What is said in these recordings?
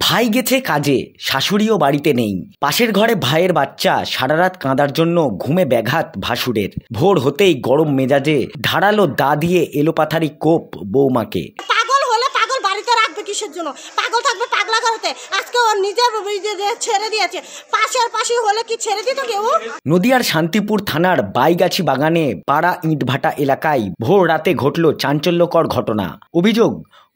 ভাই গেছে কাজে, শাশুড়িও বাড়িতে নেই। পাশের ঘরে ভাইয়ের বাচ্চা সারা রাত কাঁদার জন্য ঘুমে ব্যাঘাত ভাসুরের। ভোর হতেই গরম মেজাজে ধারালো দা দিয়ে এলোপাথারি কোপ বৌমাকে। পাগল হলে পাগল বাড়িতে রাখবে কিসের জন্য? পাগল থাকবে পাগলা ঘরেতে। আজকে ওর নিজের ছেড়ে দিয়েছে, পাশে হলে কি ছেড়ে দিত কেউ? নদিয়ার শান্তিপুর থানার বাইগাছি বাগানে পাড়া ইটভাটা এলাকায় ভোর রাতে ঘটল চাঞ্চল্যকর ঘটনা। অভিযোগ,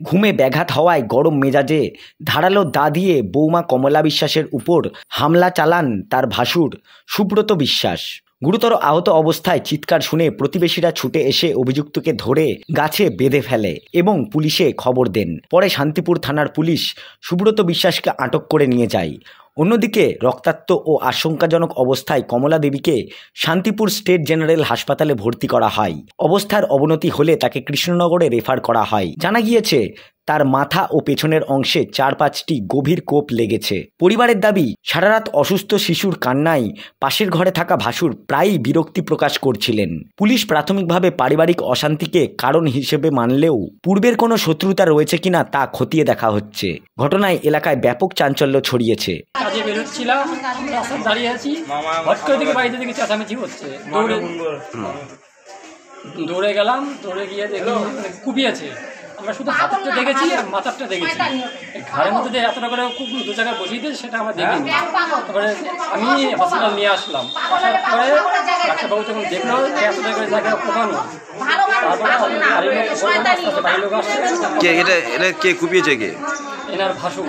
ঘুমে ব্যাঘাত হওয়ায় গরম মেজাজে ধারালো দা দিয়ে বৌমা কমলা বিশ্বাসের উপর হামলা চালান তার ভাসুর সুব্রত বিশ্বাস। গুরুতর আহত অবস্থায় চিৎকার শুনে প্রতিবেশীরা ছুটে এসে অভিযুক্তকে ধরে গাছে বেঁধে ফেলে এবং পুলিশে খবর দেন। পরে শান্তিপুর থানার পুলিশ সুব্রত বিশ্বাসকে আটক করে নিয়ে যায়। অন্যদিকে রক্তাক্ত ও আশঙ্কাজনক অবস্থায় কমলা দেবীকে শান্তিপুর স্টেট জেনারেল হাসপাতালে ভর্তি করা হয়। অবস্থার অবনতি হলে তাকে কৃষ্ণনগরে রেফার করা হয়। জানা গিয়েছে তার মাথা ও পেছনের অংশে 4-5টি গভীর কোপ লেগেছে। পরিবারের দাবি, সারারাত অসুস্থ শিশুর কান্নায় পাশের ঘরে থাকা ভাসুর প্রায়ই বিরক্তি প্রকাশ করছিলেন। পুলিশ প্রাথমিকভাবে পারিবারিক অশান্তিকে কারণ হিসেবে মানলেও পূর্বের কোনো শত্রুতা রয়েছে কিনা তা খতিয়ে দেখা হচ্ছে। ঘটনায় এলাকায় ব্যাপক চাঞ্চল্য ছড়িয়েছে। কাজে বেরোচ্ছিলাম, রাস্তায় দাঁড়িয়ে আছি, হট করে দিকে বাড়িতে দিকে চেঁচামেচি হচ্ছে। দৌড়ে গেলাম, দৌড়ে গিয়ে দেখি কুপিয়েছে। আমরা শুধু হাতটা দেখেছি আর মাথাটা দেখেছি। ঘরের মধ্যে যে এতটা করে খুব দু জায়গায় বসিয়ে দিয়েছে সেটা আমরা দেখিনি। তারপরে আমি হসপিটাল নিয়ে আসলাম। আসার পরে ডাক্তারবাবু যখন দেখলো এতটা করে জায়গায় কোপানো, তারপরে বাড়ির লোক আসছে। এটা কে কুপিয়েছে? কে? এনার ভাসুর।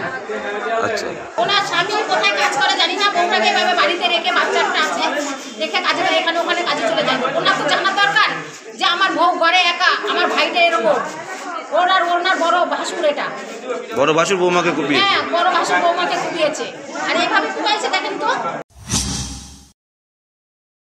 আচ্ছা, ওনার স্বামী কোথায় কাজ করে জানি না, বউটাকে এভাবে বাড়িতে রেখে বাচ্চাটা আছে রেখে কাজে এখানে ওখানে কাজে চলে যায়। ওনার তো জানা দরকার যে আমার বউ ঘরে একা, আমার ভাইটা এরকম। ওনার বড় ভাসুর, এটা বড় ভাসুর বৌমাকে কুপিয়েছে। হ্যাঁ, বড় ভাসুর বৌমাকে কুপিয়েছে। আর এইভাবে কুপাইছে দেখেন তো।